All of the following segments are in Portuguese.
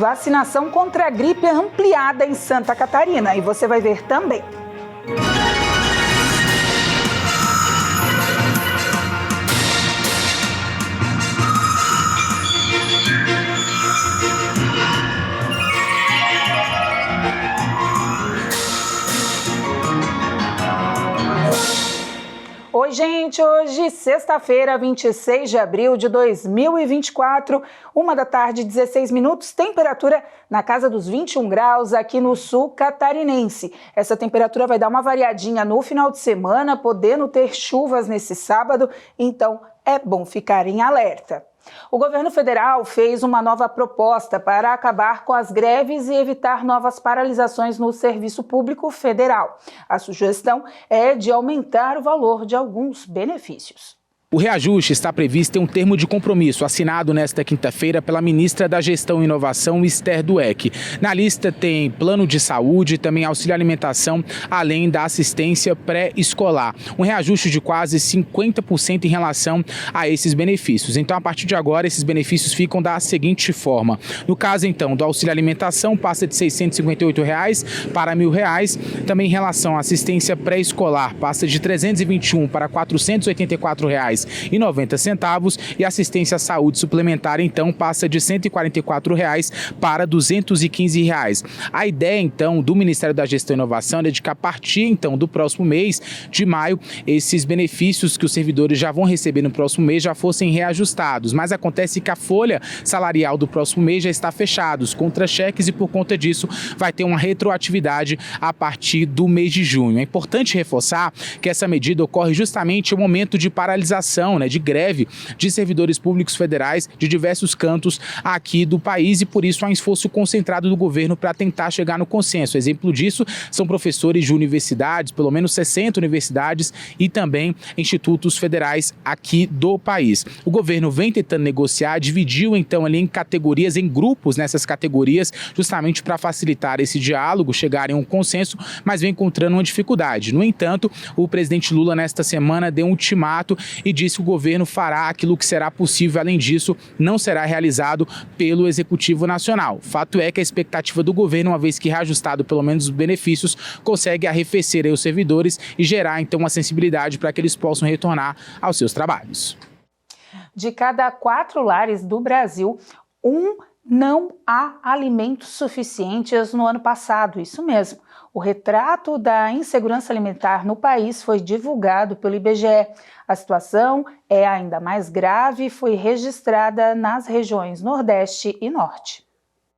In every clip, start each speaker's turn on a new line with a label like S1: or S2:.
S1: Vacinação contra a gripe ampliada em Santa Catarina. E você vai ver também. Oi, gente! Hoje, sexta-feira, 26 de abril de 2024, 1h, 16 minutos, temperatura na casa dos 21 graus aqui no sul catarinense. Essa temperatura vai dar uma variadinha no final de semana, podendo ter chuvas nesse sábado, então é bom ficar em alerta. O governo federal fez uma nova proposta para acabar com as greves e evitar novas paralisações no serviço público federal. A sugestão é de aumentar o valor de alguns benefícios.
S2: O reajuste está previsto em um termo de compromisso assinado nesta quinta-feira pela ministra da Gestão e Inovação, Esther Dweck. Na lista tem plano de saúde, também auxílio alimentação, além da assistência pré-escolar. Um reajuste de quase 50% em relação a esses benefícios. Então, a partir de agora, esses benefícios ficam da seguinte forma. No caso, então, do auxílio alimentação, passa de R$ 658 para R$ 1.000. Também em relação à assistência pré-escolar, passa de R$ 321 para R$ 484,90 e assistência à saúde suplementar, então, passa de R$ 144 para R$ 215. A ideia, então, do Ministério da Gestão e Inovação é de que a partir, então, do próximo mês de maio, esses benefícios que os servidores já vão receber no próximo mês já fossem reajustados, mas acontece que a folha salarial do próximo mês já está fechada, os contra-cheques, e por conta disso vai ter uma retroatividade a partir do mês de junho. É importante reforçar que essa medida ocorre justamente em um momento de paralisação, de greve de servidores públicos federais de diversos cantos aqui do país, e por isso há um esforço concentrado do governo para tentar chegar no consenso. Exemplo disso são professores de universidades, pelo menos 60 universidades e também institutos federais aqui do país. O governo vem tentando negociar, dividiu então ali em categorias, em grupos nessas categorias, justamente para facilitar esse diálogo, chegarem a um consenso, mas vem encontrando uma dificuldade. No entanto, o presidente Lula nesta semana deu um ultimato e disse que o governo fará aquilo que será possível. Além disso, não será realizado pelo Executivo Nacional. Fato é que a expectativa do governo, uma vez que reajustado pelo menos os benefícios, consegue arrefecer aí os servidores e gerar então uma sensibilidade para que eles possam retornar aos seus trabalhos.
S1: De cada 4 lares do Brasil, não há alimentos suficientes no ano passado, isso mesmo. O retrato da insegurança alimentar no país foi divulgado pelo IBGE. A situação é ainda mais grave e foi registrada nas regiões Nordeste e Norte.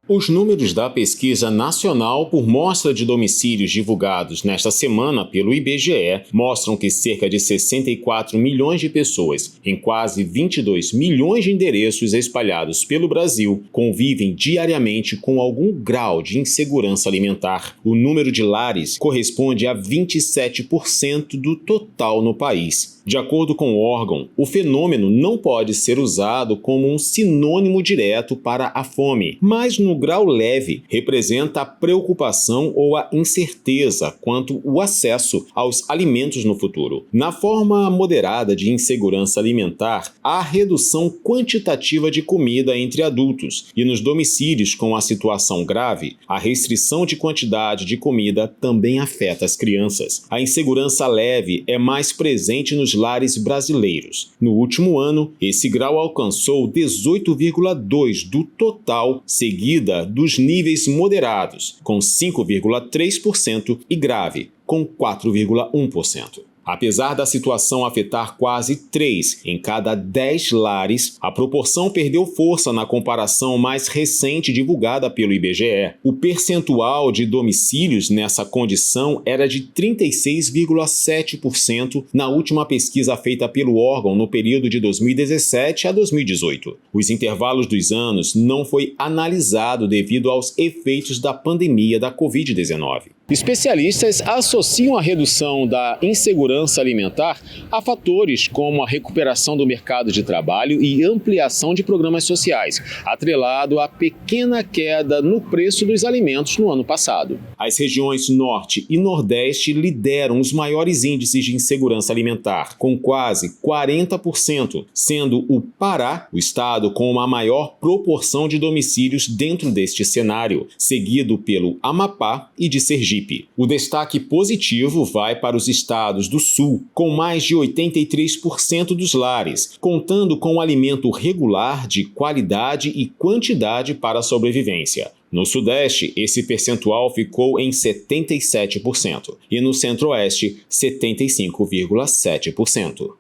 S3: Os números da Pesquisa Nacional por Mostra de Domicílios divulgados nesta semana pelo IBGE mostram que cerca de 64 milhões de pessoas, em quase 22 milhões de endereços espalhados pelo Brasil, convivem diariamente com algum grau de insegurança alimentar. O número de lares corresponde a 27% do total no país. De acordo com o órgão, o fenômeno não pode ser usado como um sinônimo direto para a fome, mas no grau leve representa a preocupação ou a incerteza quanto ao acesso aos alimentos no futuro. Na forma moderada de insegurança alimentar, há redução quantitativa de comida entre adultos, e nos domicílios com a situação grave, a restrição de quantidade de comida também afeta as crianças. A insegurança leve é mais presente nos lares brasileiros. No último ano, esse grau alcançou 18,2% do total, seguida dos níveis moderados, com 5,3%, e grave, com 4,1%. Apesar da situação afetar quase 3 em cada 10 lares, a proporção perdeu força na comparação mais recente divulgada pelo IBGE. O percentual de domicílios nessa condição era de 36,7% na última pesquisa feita pelo órgão no período de 2017 a 2018. Os intervalos dos anos não foi analisado devido aos efeitos da pandemia da Covid-19. Especialistas associam a redução da insegurança alimentar a fatores como a recuperação do mercado de trabalho e ampliação de programas sociais, atrelado à pequena queda no preço dos alimentos no ano passado. As regiões Norte e Nordeste lideram os maiores índices de insegurança alimentar, com quase 40%, sendo o Pará o estado com a maior proporção de domicílios dentro deste cenário, seguido pelo Amapá e de Sergipe. O destaque positivo vai para os estados do Sul, com mais de 83% dos lares, contando com alimento regular de qualidade e quantidade para a sobrevivência. No Sudeste, esse percentual ficou em 77% e no Centro-Oeste, 75,7%.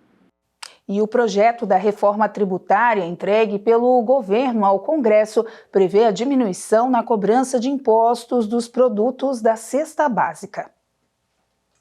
S1: E o projeto da reforma tributária entregue pelo governo ao Congresso prevê a diminuição na cobrança de impostos dos produtos da cesta básica.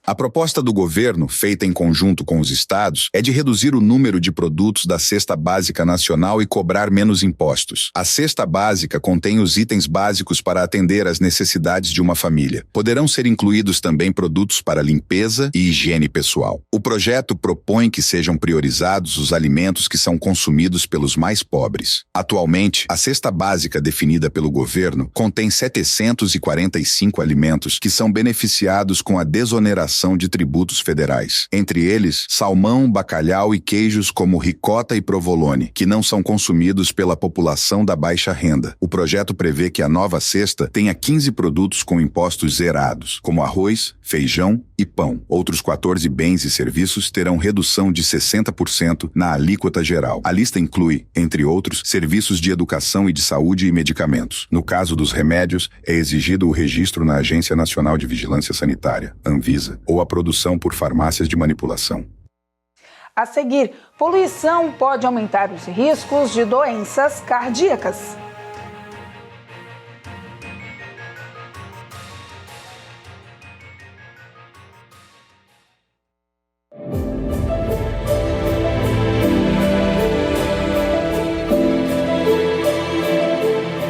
S4: A proposta do governo, feita em conjunto com os estados, é de reduzir o número de produtos da Cesta Básica Nacional e cobrar menos impostos. A Cesta Básica contém os itens básicos para atender às necessidades de uma família. Poderão ser incluídos também produtos para limpeza e higiene pessoal. O projeto propõe que sejam priorizados os alimentos que são consumidos pelos mais pobres. Atualmente, a Cesta Básica definida pelo governo contém 745 alimentos que são beneficiados com a desoneração de tributos federais. Entre eles, salmão, bacalhau e queijos como ricota e provolone, que não são consumidos pela população da baixa renda. O projeto prevê que a nova cesta tenha 15 produtos com impostos zerados, como arroz, feijão e pão. Outros 14 bens e serviços terão redução de 60% na alíquota geral. A lista inclui, entre outros, serviços de educação e de saúde e medicamentos. No caso dos remédios, é exigido o registro na Agência Nacional de Vigilância Sanitária, Anvisa, ou a produção por farmácias de manipulação.
S1: A seguir, poluição pode aumentar os riscos de doenças cardíacas.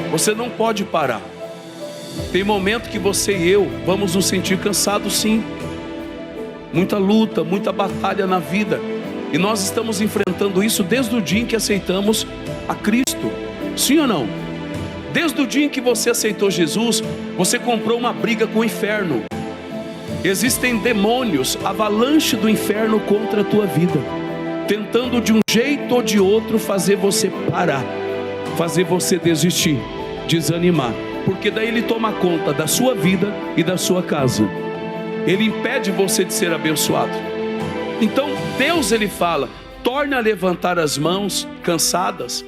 S5: Você não pode parar. Tem momento que você e eu vamos nos sentir cansados, sim. Muita luta, muita batalha na vida. E nós estamos enfrentando isso desde o dia em que aceitamos a Cristo. Sim ou não? Desde o dia em que você aceitou Jesus, você comprou uma briga com o inferno. Existem demônios, avalanche do inferno contra a tua vida, tentando de um jeito ou de outro fazer você parar, fazer você desistir, desanimar. Porque daí ele toma conta da sua vida e da sua casa. Ele impede você de ser abençoado. Então Deus, ele fala: torne a levantar as mãos cansadas,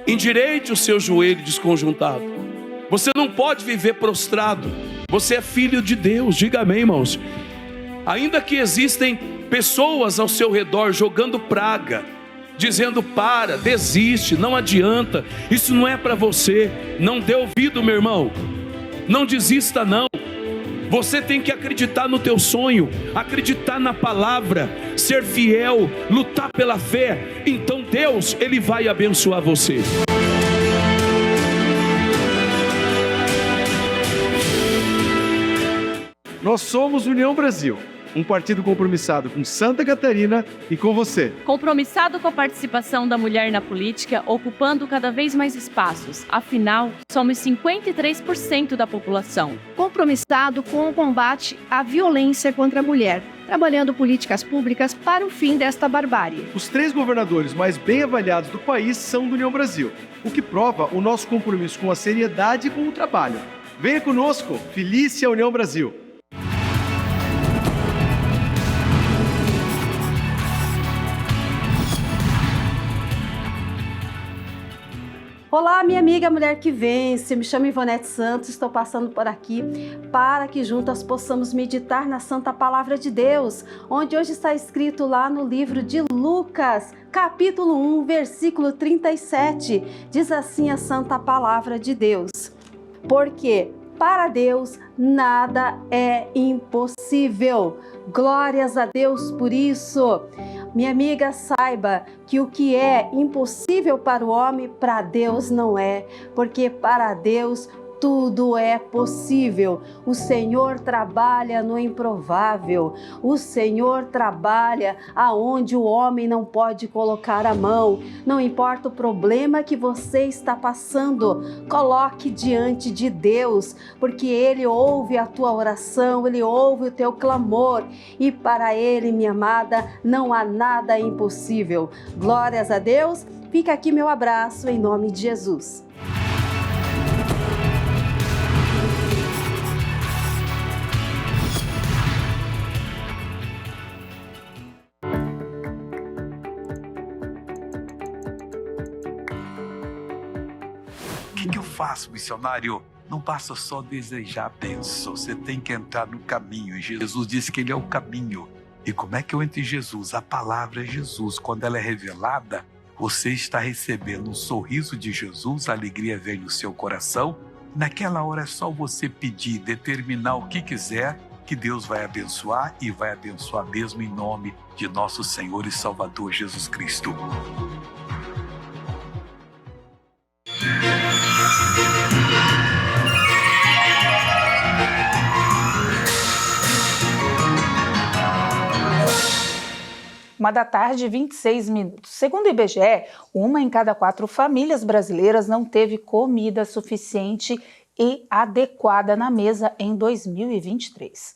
S5: endireite o seu joelho desconjuntado. Você não pode viver prostrado. Você é filho de Deus, diga amém, irmãos. Ainda que existem pessoas ao seu redor jogando praga, dizendo: para, desiste, não adianta, isso não é para você. Não dê ouvido, meu irmão. Não desista, não. Você tem que acreditar no teu sonho, acreditar na palavra, ser fiel, lutar pela fé. Então Deus, ele vai abençoar você.
S6: Nós somos União Brasil, um partido compromissado com Santa Catarina e com você.
S7: Compromissado com a participação da mulher na política, ocupando cada vez mais espaços. Afinal, somos 53% da população.
S8: Compromissado com o combate à violência contra a mulher, trabalhando políticas públicas para o fim desta barbárie.
S6: Os 3 governadores mais bem avaliados do país são do União Brasil, o que prova o nosso compromisso com a seriedade e com o trabalho. Venha conosco, Felícia União Brasil.
S9: Olá, minha amiga Mulher que Vence, me chamo Ivonete Santos, estou passando por aqui para que juntas possamos meditar na Santa Palavra de Deus, onde hoje está escrito lá no livro de Lucas, capítulo 1, versículo 37, diz assim a Santa Palavra de Deus: porque para Deus nada é impossível. Glórias a Deus por isso. Minha amiga, saiba que o que é impossível para o homem, para Deus não é, porque para Deus tudo é possível. O Senhor trabalha no improvável. O Senhor trabalha aonde o homem não pode colocar a mão. Não importa o problema que você está passando, coloque diante de Deus, porque Ele ouve a tua oração, Ele ouve o teu clamor. E para Ele, minha amada, não há nada impossível. Glórias a Deus. Fica aqui meu abraço em nome de Jesus.
S10: O que eu faço, missionário? Não basta só desejar a bênção, você tem que entrar no caminho. Jesus disse que Ele é o caminho. E como é que eu entro em Jesus? A palavra é Jesus. Quando ela é revelada, você está recebendo um sorriso de Jesus, a alegria vem no seu coração. Naquela hora é só você pedir, determinar o que quiser, que Deus vai abençoar e vai abençoar mesmo em nome de nosso Senhor e Salvador Jesus Cristo.
S1: Uma da tarde, 26 minutos. Segundo o IBGE, 1 em cada 4 famílias brasileiras não teve comida suficiente e adequada na mesa em 2023.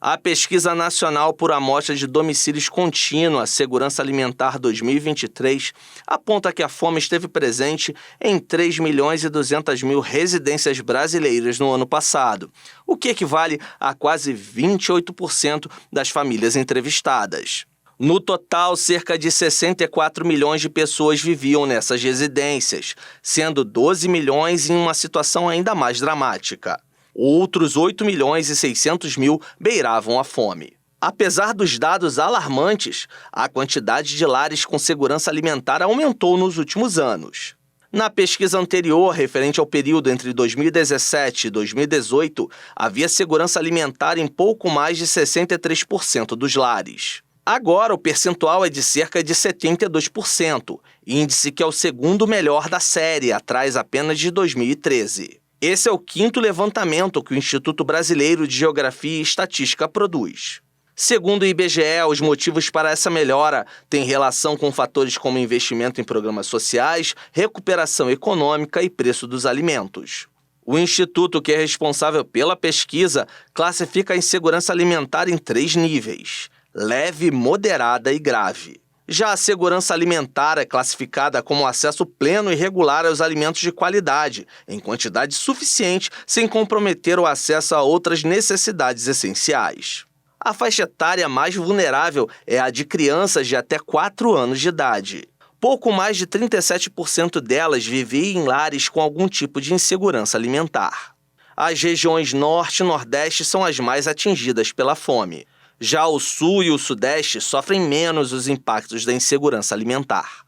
S11: A Pesquisa Nacional por Amostra de Domicílios Contínua, Segurança Alimentar 2023, aponta que a fome esteve presente em 3.200.000 residências brasileiras no ano passado, o que equivale a quase 28% das famílias entrevistadas. No total, cerca de 64 milhões de pessoas viviam nessas residências, sendo 12 milhões em uma situação ainda mais dramática. Outros 8.600.000 beiravam a fome. Apesar dos dados alarmantes, a quantidade de lares com segurança alimentar aumentou nos últimos anos. Na pesquisa anterior, referente ao período entre 2017 e 2018, havia segurança alimentar em pouco mais de 63% dos lares. Agora, o percentual é de cerca de 72%, índice que é o segundo melhor da série, atrás apenas de 2013. Esse é o 5º levantamento que o Instituto Brasileiro de Geografia e Estatística produz. Segundo o IBGE, os motivos para essa melhora têm relação com fatores como investimento em programas sociais, recuperação econômica e preço dos alimentos. O Instituto, que é responsável pela pesquisa, classifica a insegurança alimentar em 3 níveis: leve, moderada e grave. Já a segurança alimentar é classificada como acesso pleno e regular aos alimentos de qualidade, em quantidade suficiente, sem comprometer o acesso a outras necessidades essenciais. A faixa etária mais vulnerável é a de crianças de até 4 anos de idade. Pouco mais de 37% delas viviam em lares com algum tipo de insegurança alimentar. As regiões Norte e Nordeste são as mais atingidas pela fome. Já o Sul e o Sudeste sofrem menos os impactos da insegurança alimentar.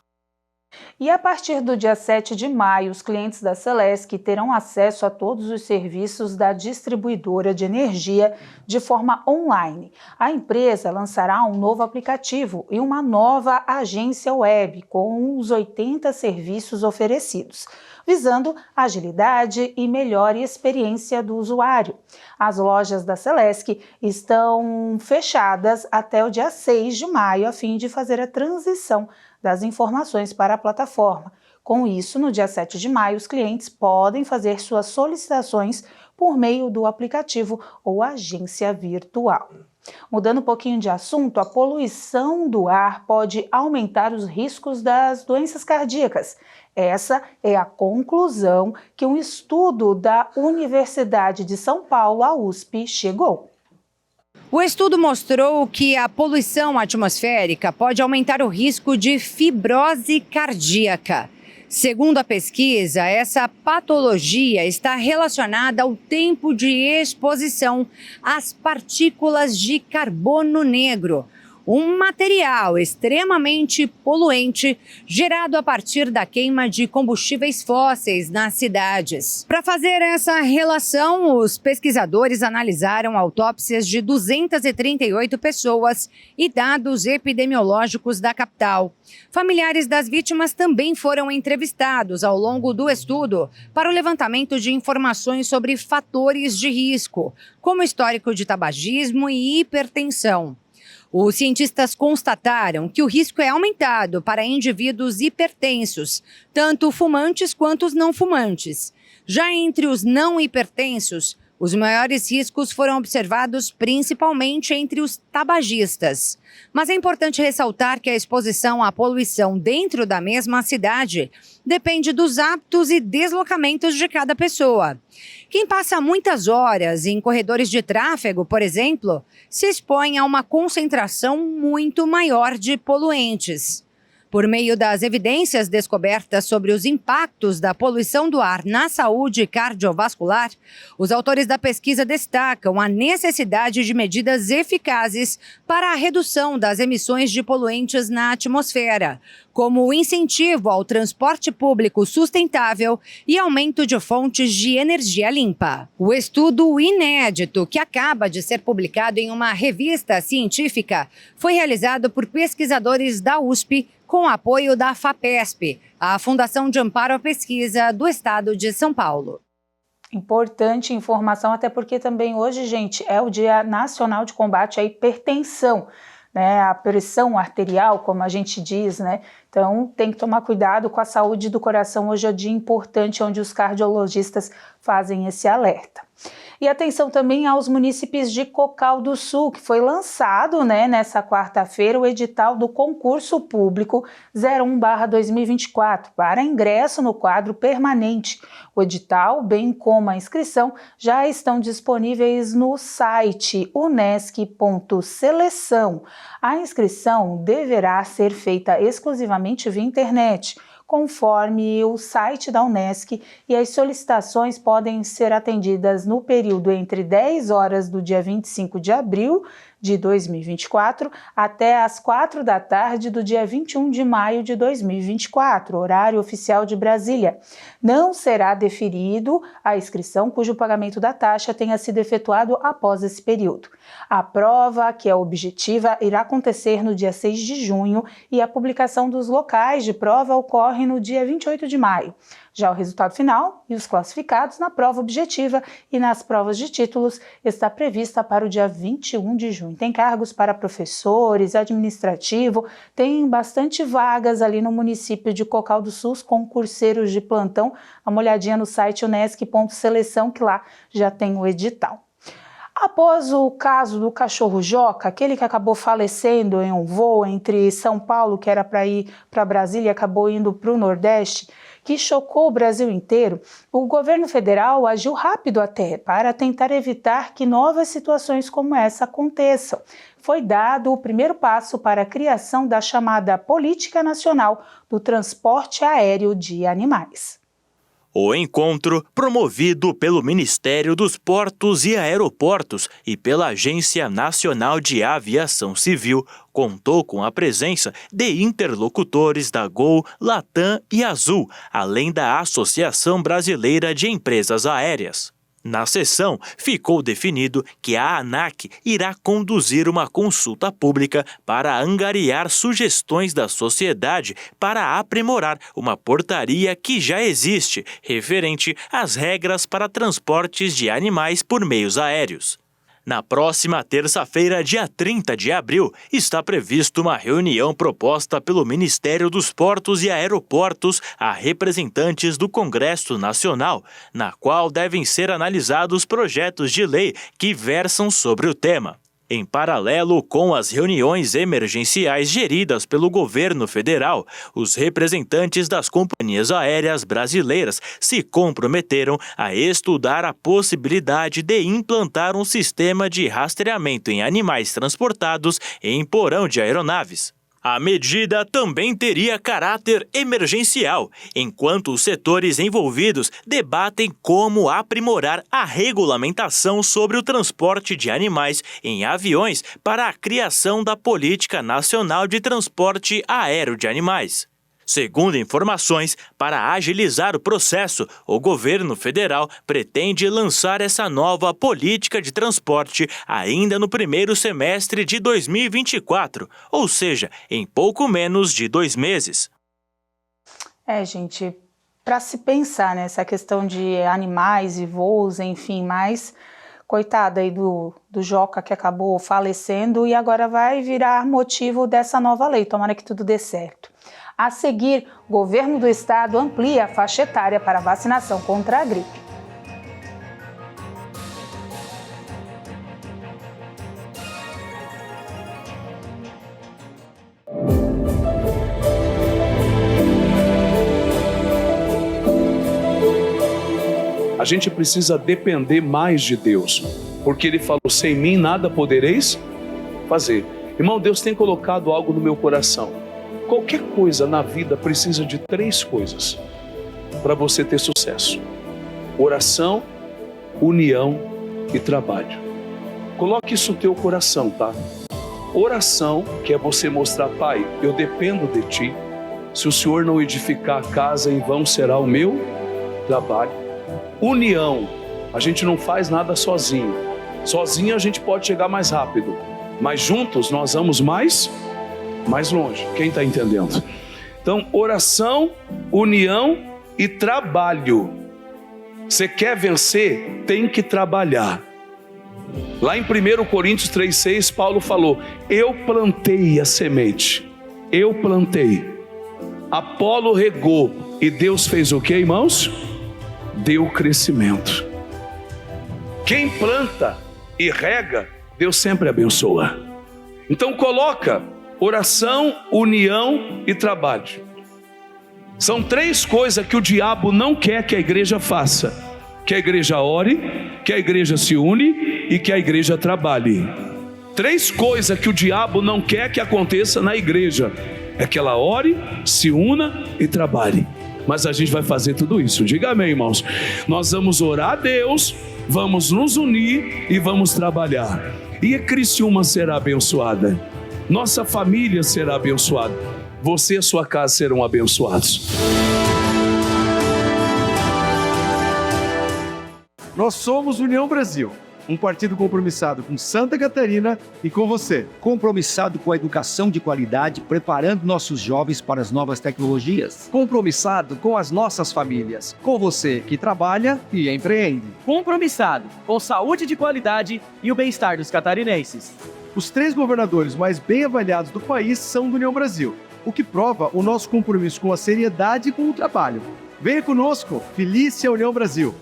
S1: E a partir do dia 7 de maio, os clientes da Celesc terão acesso a todos os serviços da distribuidora de energia de forma online. A empresa lançará um novo aplicativo e uma nova agência web com os 80 serviços oferecidos, visando agilidade e melhor experiência do usuário. As lojas da Celesc estão fechadas até o dia 6 de maio, a fim de fazer a transição das informações para a plataforma. Com isso, no dia 7 de maio, os clientes podem fazer suas solicitações por meio do aplicativo ou agência virtual. Mudando um pouquinho de assunto, a poluição do ar pode aumentar os riscos das doenças cardíacas. Essa é a conclusão que um estudo da Universidade de São Paulo, a USP, chegou.
S12: O estudo mostrou que a poluição atmosférica pode aumentar o risco de fibrose cardíaca. Segundo a pesquisa, essa patologia está relacionada ao tempo de exposição às partículas de carbono negro, um material extremamente poluente gerado a partir da queima de combustíveis fósseis nas cidades. Para fazer essa relação, os pesquisadores analisaram autópsias de 238 pessoas e dados epidemiológicos da capital. Familiares das vítimas também foram entrevistados ao longo do estudo para o levantamento de informações sobre fatores de risco, como histórico de tabagismo e hipertensão. Os cientistas constataram que o risco é aumentado para indivíduos hipertensos, tanto fumantes quanto os não fumantes. Já entre os não hipertensos, os maiores riscos foram observados principalmente entre os tabagistas. Mas é importante ressaltar que a exposição à poluição dentro da mesma cidade depende dos hábitos e deslocamentos de cada pessoa. Quem passa muitas horas em corredores de tráfego, por exemplo, se expõe a uma concentração muito maior de poluentes. Por meio das evidências descobertas sobre os impactos da poluição do ar na saúde cardiovascular, os autores da pesquisa destacam a necessidade de medidas eficazes para a redução das emissões de poluentes na atmosfera, como o incentivo ao transporte público sustentável e aumento de fontes de energia limpa. O estudo inédito, que acaba de ser publicado em uma revista científica, foi realizado por pesquisadores da USP, com apoio da FAPESP, a Fundação de Amparo à Pesquisa do Estado de São Paulo.
S1: Importante informação, até porque também hoje, gente, é o Dia Nacional de Combate à Hipertensão, né? A pressão arterial, como a gente diz, né? Então tem que tomar cuidado com a saúde do coração. Hoje é um dia importante onde os cardiologistas fazem esse alerta. E atenção também aos munícipes de Cocal do Sul, que foi lançado, nessa quarta-feira o edital do concurso público 01/2024 para ingresso no quadro permanente. O edital, bem como a inscrição, já estão disponíveis no site unesc.seleção. A inscrição deverá ser feita exclusivamente via internet, conforme o site da Unesc, e as solicitações podem ser atendidas no período entre 10 horas do dia 25 de abril de 2024 até as 4 da tarde do dia 21 de maio de 2024, horário oficial de Brasília. Não será deferido a inscrição cujo pagamento da taxa tenha sido efetuado após esse período. A prova, que é objetiva, irá acontecer no dia 6 de junho e a publicação dos locais de prova ocorre no dia 28 de maio. Já o resultado final e os classificados na prova objetiva e nas provas de títulos está prevista para o dia 21 de junho. Tem cargos para professores, administrativo, tem bastante vagas ali no município de Cocal do Sul, concurseiros de plantão. Dá uma olhadinha no site unesc.seleção, que lá já tem o edital. Após o caso do cachorro Joca, aquele que acabou falecendo em um voo entre São Paulo, que era para ir para Brasília, e acabou indo para o Nordeste, que chocou o Brasil inteiro, o governo federal agiu rápido até para tentar evitar que novas situações como essa aconteçam. Foi dado o primeiro passo para a criação da chamada Política Nacional do Transporte Aéreo de Animais.
S13: O encontro, promovido pelo Ministério dos Portos e Aeroportos e pela Agência Nacional de Aviação Civil, contou com a presença de interlocutores da Gol, Latam e Azul, além da Associação Brasileira de Empresas Aéreas. Na sessão, ficou definido que a ANAC irá conduzir uma consulta pública para angariar sugestões da sociedade para aprimorar uma portaria que já existe, referente às regras para transportes de animais por meios aéreos. Na próxima terça-feira, dia 30 de abril, está prevista uma reunião proposta pelo Ministério dos Portos e Aeroportos a representantes do Congresso Nacional, na qual devem ser analisados projetos de lei que versam sobre o tema. Em paralelo com as reuniões emergenciais geridas pelo governo federal, os representantes das companhias aéreas brasileiras se comprometeram a estudar a possibilidade de implantar um sistema de rastreamento em animais transportados em porão de aeronaves. A medida também teria caráter emergencial, enquanto os setores envolvidos debatem como aprimorar a regulamentação sobre o transporte de animais em aviões para a criação da Política Nacional de Transporte Aéreo de Animais. Segundo informações, para agilizar o processo, o governo federal pretende lançar essa nova política de transporte ainda no primeiro semestre de 2024, ou seja, em pouco menos de 2 meses.
S1: Gente, para se pensar nessa questão de animais e voos, enfim, mas coitada aí do Joca que acabou falecendo e agora vai virar motivo dessa nova lei. Tomara que tudo dê certo. A seguir, o governo do estado amplia a faixa etária para vacinação contra a gripe.
S5: A gente precisa depender mais de Deus, porque Ele falou, sem mim nada podereis fazer. Irmão, Deus tem colocado algo no meu coração. Qualquer coisa na vida precisa de 3 coisas para você ter sucesso: oração, união e trabalho. Coloque isso no teu coração, tá? Oração, que é você mostrar, Pai, eu dependo de Ti. Se o Senhor não edificar a casa, em vão será o meu trabalho. União, a gente não faz nada sozinho. Sozinho a gente pode chegar mais rápido, mas juntos nós vamos mais longe. Quem está entendendo? Então, oração, união e trabalho. Você quer vencer? Tem que trabalhar. Lá em 1 Coríntios 3,6, Paulo falou, eu plantei a semente, eu plantei, Apolo regou, e Deus fez o que, irmãos? Deu crescimento. Quem planta e rega, Deus sempre abençoa. Então coloca oração, união e trabalho. São 3 coisas que o diabo não quer que a igreja faça: que a igreja ore, que a igreja se une e que a igreja trabalhe. 3 coisas que o diabo não quer que aconteça na igreja: é que ela ore, se una e trabalhe. Mas a gente vai fazer tudo isso. Diga amém, irmãos. Nós vamos orar a Deus, vamos nos unir e vamos trabalhar. E a Criciúma será abençoada. Nossa família será abençoada. Você e a sua casa serão abençoados.
S6: Nós somos União Brasil, um partido compromissado com Santa Catarina e com você.
S14: Compromissado com a educação de qualidade, preparando nossos jovens para as novas tecnologias.
S15: Compromissado com as nossas famílias, com você que trabalha e empreende.
S16: Compromissado com saúde de qualidade e o bem-estar dos catarinenses.
S6: Os 3 governadores mais bem avaliados do país são do União Brasil, o que prova o nosso compromisso com a seriedade e com o trabalho. Venha conosco, Felícia União Brasil.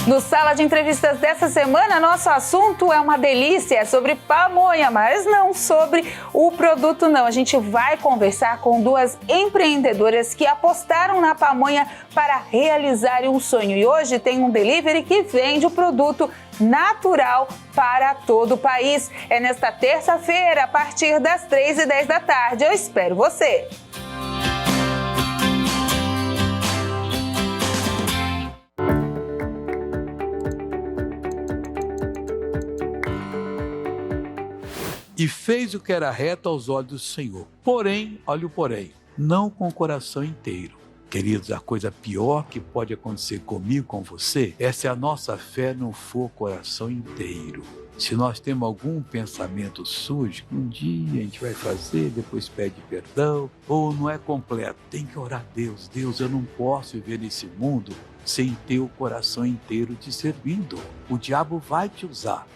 S1: No Sala de Entrevistas dessa semana, nosso assunto é uma delícia, é sobre pamonha, mas não sobre o produto não. A gente vai conversar com 2 empreendedoras que apostaram na pamonha para realizarem um sonho. E hoje tem um delivery que vende o produto natural para todo o país. É nesta terça-feira, a partir das 3h10 da tarde. Eu espero você!
S10: E fez o que era reto aos olhos do Senhor. Porém, olha o porém, não com o coração inteiro. Queridos, a coisa pior que pode acontecer comigo, com você, é se a nossa fé não for coração inteiro. Se nós temos algum pensamento sujo, um dia a gente vai fazer, depois pede perdão, ou não é completo, tem que orar a Deus. Deus, eu não posso viver nesse mundo sem ter o coração inteiro te servindo. O diabo vai te usar.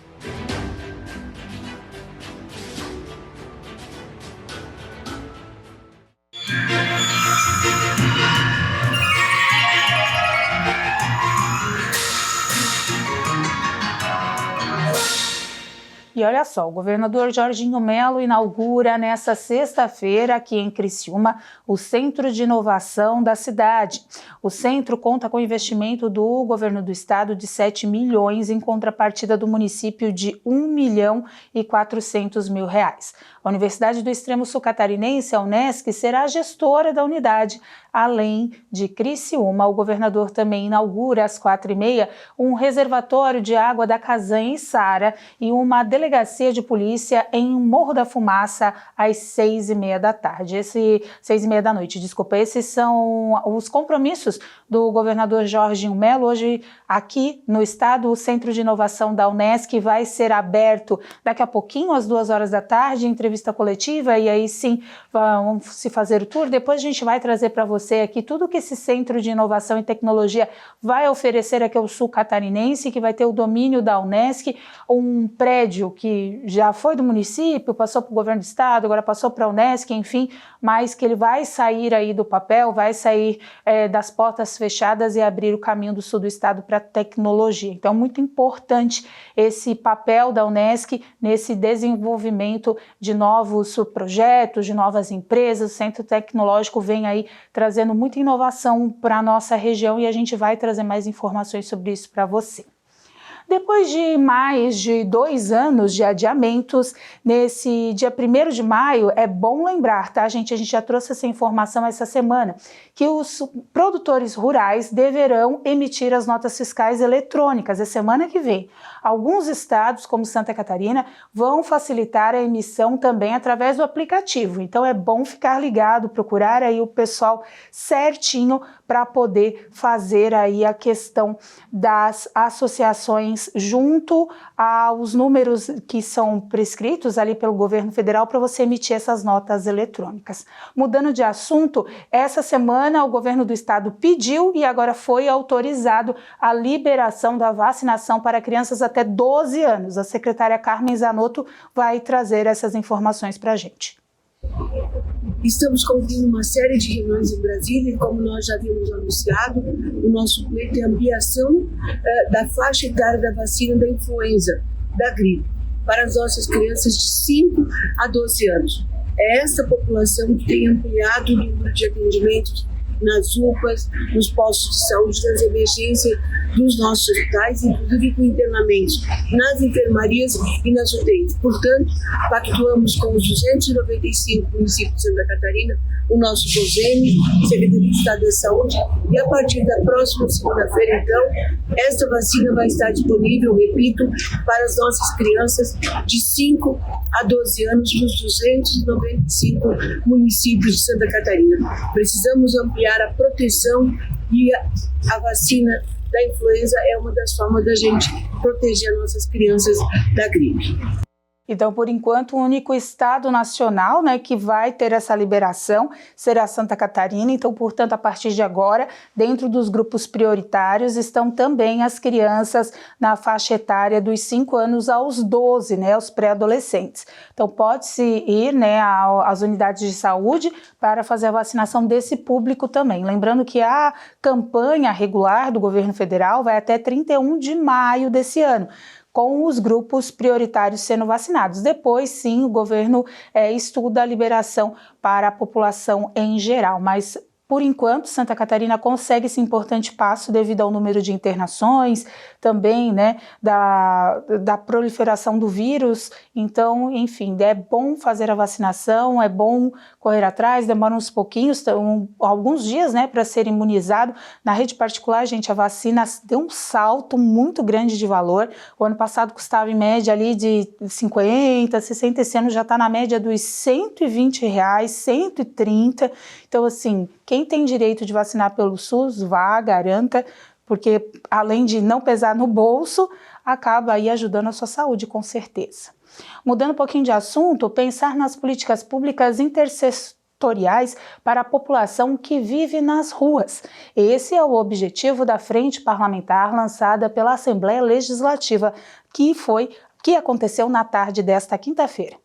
S1: E olha só, o governador Jorginho Melo inaugura nesta sexta-feira aqui em Criciúma o Centro de Inovação da cidade. O centro conta com investimento do governo do estado de 7 milhões em contrapartida do município de 1.400.000 reais. A Universidade do Extremo Sul Catarinense, a Unesc, será a gestora da unidade. Além de Criciúma, o governador também inaugura às 4h30 um reservatório de água da Casanha em Sara e uma delegacia de polícia em Morro da Fumaça às 6h30 da tarde. 6h30 da noite, desculpa. Esses são os compromissos do governador Jorginho Melo. Hoje, aqui no estado, o Centro de Inovação da Unesc vai ser aberto daqui a pouquinho, às 2h da tarde, entrevista coletiva, e aí sim vamos se fazer o tour. Depois a gente vai trazer para você aqui tudo que esse Centro de Inovação e Tecnologia vai oferecer aqui ao sul catarinense, que vai ter o domínio da Unesc, um prédio que já foi do município, passou para o governo do estado, agora passou para a Unesc, enfim, mas que ele vai sair aí do papel, vai sair das portas fechadas e abrir o caminho do sul do estado para a tecnologia. Então, muito importante esse papel da Unesc nesse desenvolvimento de novos projetos, de novas empresas. O Centro Tecnológico vem aí trazendo muita inovação para a nossa região e a gente vai trazer mais informações sobre isso para você. Depois de mais de 2 anos de adiamentos, nesse dia 1º de maio, é bom lembrar, tá, gente? A gente já trouxe essa informação essa semana, que os produtores rurais deverão emitir as notas fiscais eletrônicas a semana que vem. Alguns estados, como Santa Catarina, vão facilitar a emissão também através do aplicativo. Então é bom ficar ligado, procurar aí o pessoal certinho para poder fazer aí a questão das associações junto aos números que são prescritos ali pelo governo federal para você emitir essas notas eletrônicas. Mudando de assunto, essa semana o governo do estado pediu e agora foi autorizado a liberação da vacinação para crianças até 12 anos. A secretária Carmen Zanotto vai trazer essas informações para a gente.
S17: Estamos concluindo uma série de reuniões em Brasília e, como nós já havíamos anunciado, o nosso pleito é a ampliação da faixa etária da vacina da influenza, da gripe, para as nossas crianças de 5 a 12 anos. É essa população que tem ampliado o número de atendimentos nas UPAs, nos postos de saúde, nas emergências dos nossos hospitais, inclusive com internamentos nas enfermarias e nas UTIs. Portanto, pactuamos com os 295 municípios de Santa Catarina, o nosso COSEME, Secretaria de Estado da Saúde, e a partir da próxima segunda-feira, então, esta vacina vai estar disponível, repito, para as nossas crianças de 5 a 12 anos nos 295 municípios de Santa Catarina. Precisamos ampliar a proteção e a vacina da influenza é uma das formas da gente proteger nossas crianças da gripe.
S1: Então, por enquanto, o único estado nacional, né, que vai ter essa liberação será Santa Catarina. Então, portanto, a partir de agora, dentro dos grupos prioritários, estão também as crianças na faixa etária dos 5 anos aos 12, né, os pré-adolescentes. Então, pode-se ir, né, às unidades de saúde para fazer a vacinação desse público também. Lembrando que a campanha regular do governo federal vai até 31 de maio desse ano, com os grupos prioritários sendo vacinados. Depois, sim, o governo estuda a liberação para a população em geral, mas por enquanto, Santa Catarina consegue esse importante passo devido ao número de internações, também, né, da proliferação do vírus. Então, enfim, é bom fazer a vacinação, é bom correr atrás, demora uns pouquinhos, alguns dias, né, para ser imunizado. Na rede particular, gente, a vacina deu um salto muito grande de valor. O ano passado custava em média ali de 50, 60, esse ano já está na média dos R$120, 130. Então, assim, quem tem direito de vacinar pelo SUS, vá, garanta, porque além de não pesar no bolso, acaba aí ajudando a sua saúde, com certeza. Mudando um pouquinho de assunto, pensar nas políticas públicas intersetoriais para a população que vive nas ruas. Esse é o objetivo da Frente Parlamentar lançada pela Assembleia Legislativa, que aconteceu na tarde desta quinta-feira.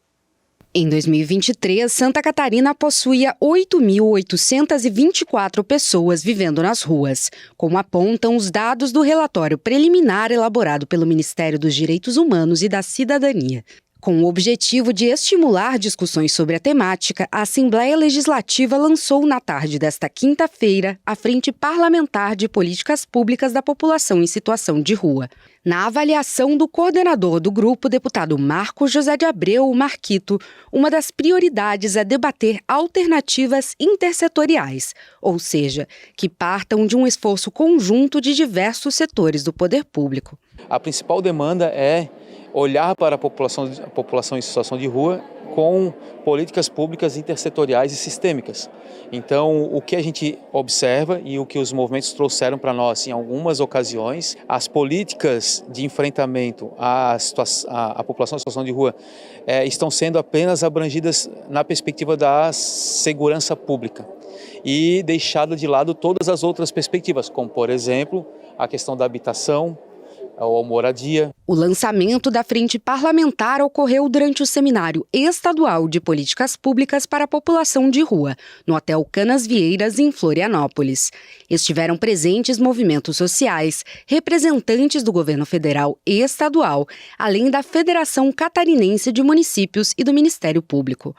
S18: Em 2023, Santa Catarina possuía 8.824 pessoas vivendo nas ruas, como apontam os dados do relatório preliminar elaborado pelo Ministério dos Direitos Humanos e da Cidadania. Com o objetivo de estimular discussões sobre a temática, a Assembleia Legislativa lançou na tarde desta quinta-feira a Frente Parlamentar de Políticas Públicas da População em Situação de Rua. Na avaliação do coordenador do grupo, deputado Marcos José de Abreu Marquito, uma das prioridades é debater alternativas intersetoriais, ou seja, que partam de um esforço conjunto de diversos setores do poder público.
S19: A principal demanda é olhar para a população em situação de rua com políticas públicas intersetoriais e sistêmicas. Então, o que a gente observa e o que os movimentos trouxeram para nós em algumas ocasiões, as políticas de enfrentamento à população em situação de rua estão sendo apenas abrangidas na perspectiva da segurança pública e deixada de lado todas as outras perspectivas, como, por exemplo, a questão da habitação, ou moradia.
S18: O lançamento da Frente Parlamentar ocorreu durante o Seminário Estadual de Políticas Públicas para a População de Rua, no Hotel Canasvieiras, em Florianópolis. Estiveram presentes movimentos sociais, representantes do governo federal e estadual, além da Federação Catarinense de Municípios e do Ministério Público.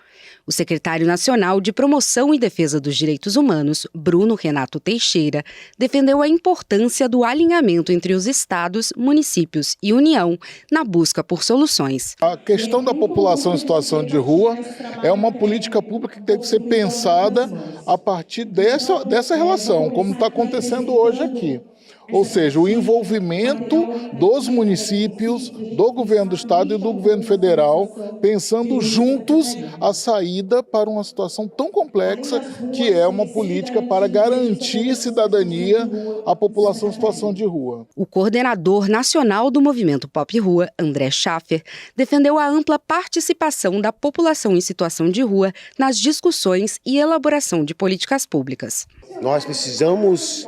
S18: O secretário nacional de Promoção e Defesa dos Direitos Humanos, Bruno Renato Teixeira, defendeu a importância do alinhamento entre os estados, municípios e União na busca por soluções.
S20: A questão da população em situação de rua é uma política pública que tem que ser pensada a partir dessa relação, como está acontecendo hoje aqui. Ou seja, o envolvimento dos municípios, do governo do estado e do governo federal, pensando juntos a saída para uma situação tão complexa que é uma política para garantir cidadania à população em situação de rua.
S18: O coordenador nacional do movimento Pop Rua, André Schaffer, defendeu a ampla participação da população em situação de rua nas discussões e elaboração de políticas públicas.
S21: Nós precisamos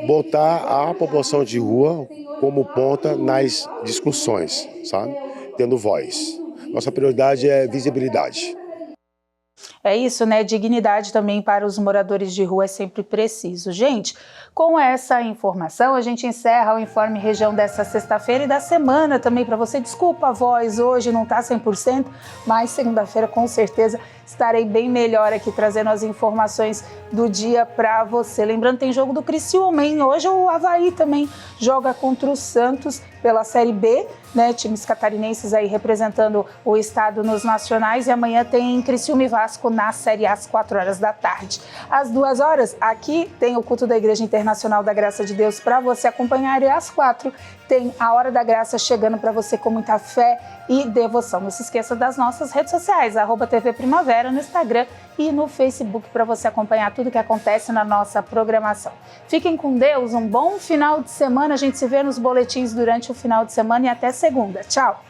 S21: botar a população de rua como ponta nas discussões, sabe? Tendo voz. Nossa prioridade é visibilidade.
S1: É isso, né? Dignidade também para os moradores de rua é sempre preciso. Gente, com essa informação, a gente encerra o Informe Região dessa sexta-feira e da semana também para você. Desculpa a voz, hoje não está 100%, mas segunda-feira com certeza estarei bem melhor aqui trazendo as informações do dia para você. Lembrando, tem jogo do Criciúma, hein? Hoje o Avaí também joga contra o Santos pela Série B, né? Times catarinenses aí representando o estado nos nacionais, e amanhã tem Criciúma e Vasco na Série A às 4 horas da tarde. Às 2 horas, aqui tem o culto da Igreja Internacional da Graça de Deus para você acompanhar, e às 4 tem a Hora da Graça chegando para você com muita fé e devoção. Não se esqueça das nossas redes sociais, @TV Primavera no Instagram e no Facebook, para você acompanhar tudo que acontece na nossa programação. Fiquem com Deus, um bom final de semana, a gente se vê nos boletins durante o final de semana e até segunda. Tchau!